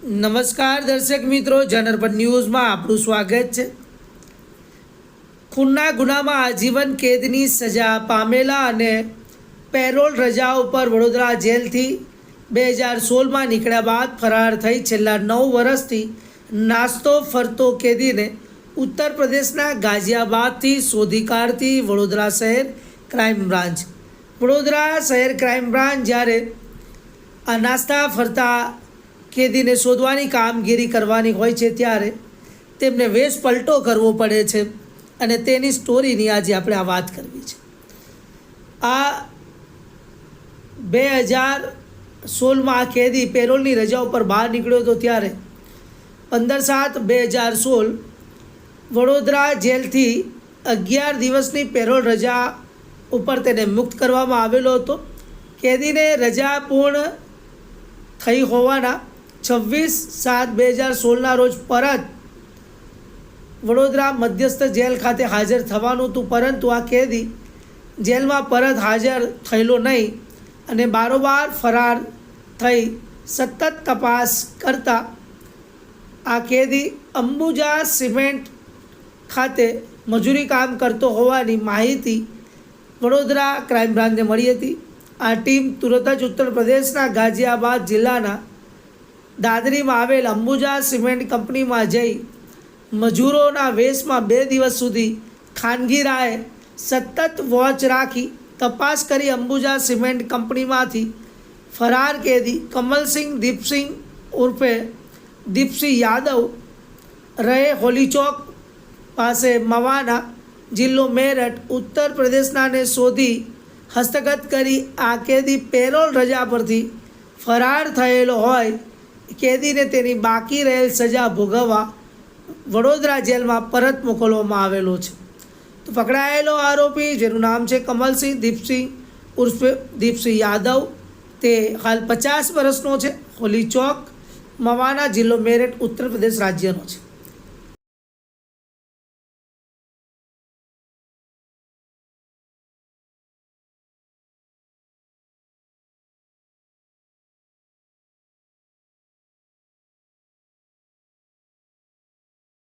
નમસ્કાર દર્શક મિત્રો, જનરપદ ન્યૂઝમાં આપનું સ્વાગત છે। ખૂનના ગુનામાં આજીવન કેદની સજા પામેલા અને પેરોલ રજા ઉપર વડોદરા જેલથી 2016માં નીકળ્યા બાદ ફરાર થઈ છેલ્લા 9 વર્ષથી નાસ્તો ફરતો કેદીને ઉત્તર પ્રદેશના ગાઝિયાબાદથી શોધી કાઢતી વડોદરા શહેર ક્રાઇમ બ્રાન્ચ। વડોદરા શહેર ક્રાઇમ બ્રાન્ચ જ્યારે આ નાસ્તા ફરતા કેદીને શોધવાની કામગીરી કરવાની હોય છે ત્યારે તેમને વેશ પલટો કરવો પડે છે અને તેની સ્ટોરીની આજે આપણે આ વાત કરવી છે। આ 2016માં આ કેદી પેરોલની રજા ઉપર બહાર નીકળ્યો હતો ત્યારે 15/7/2016 વડોદરા જેલથી 11 દિવસની પેરોલ રજા ઉપર તેને મુક્ત કરવામાં આવેલો હતો। કેદીને રજા પૂર્ણ થઈ હોવાના 26/7/2016ના રોજ પરત વડોદરા મધ્યસ્થ જેલ ખાતે હાજર થવાનું હતું, પરંતુ આ કેદી જેલમાં પરત હાજર થયેલો નહીં અને બારોબાર ફરાર થઈ સતત તપાસ કરતા આ કેદી અંબુજા સિમેન્ટ ખાતે મજૂરી કામ કરતો હોવાની માહિતી વડોદરા ક્રાઇમ બ્રાન્ચને મળી હતી। આ ટીમ તુરત જ ઉત્તર પ્રદેશના ગાઝિયાબાદ જિલ્લાના દાદરીમાં આવેલ અંબુજા સિમેન્ટ કંપનીમાં જઈ મજૂરોના વેશમાં 2 દિવસ સુધી ખાનગી રાહે સતત વોચ રાખી તપાસ કરી અંબુજા સિમેન્ટ કંપનીમાંથી ફરાર કેદી કમલસિંહ દીપસિંહ ઉર્ફે દીપસિંહ યાદવ રહે હોલી ચોક પાસે મવાના, જિલ્લો મેરઠ, ઉત્તર પ્રદેશનાને શોધી હસ્તગત કરી આ કેદી પેરોલ રજા પરથી ફરાર થયેલો હોય કેદીને તેની બાકી રહેલ સજા ભોગવવા વડોદરા જેલમાં પરત મોકલવામાં આવેલો છે। તો પકડાયેલો આરોપી, જેનું નામ છે કમલસિંહ દીપસિંહ ઉર્ફે દીપસિંહ યાદવ, તે હાલ 50 વર્ષનો છે। હોલી ચોક, મવાના, જિલ્લો મેરઠ, ઉત્તર પ્રદેશ રાજ્યનો છે।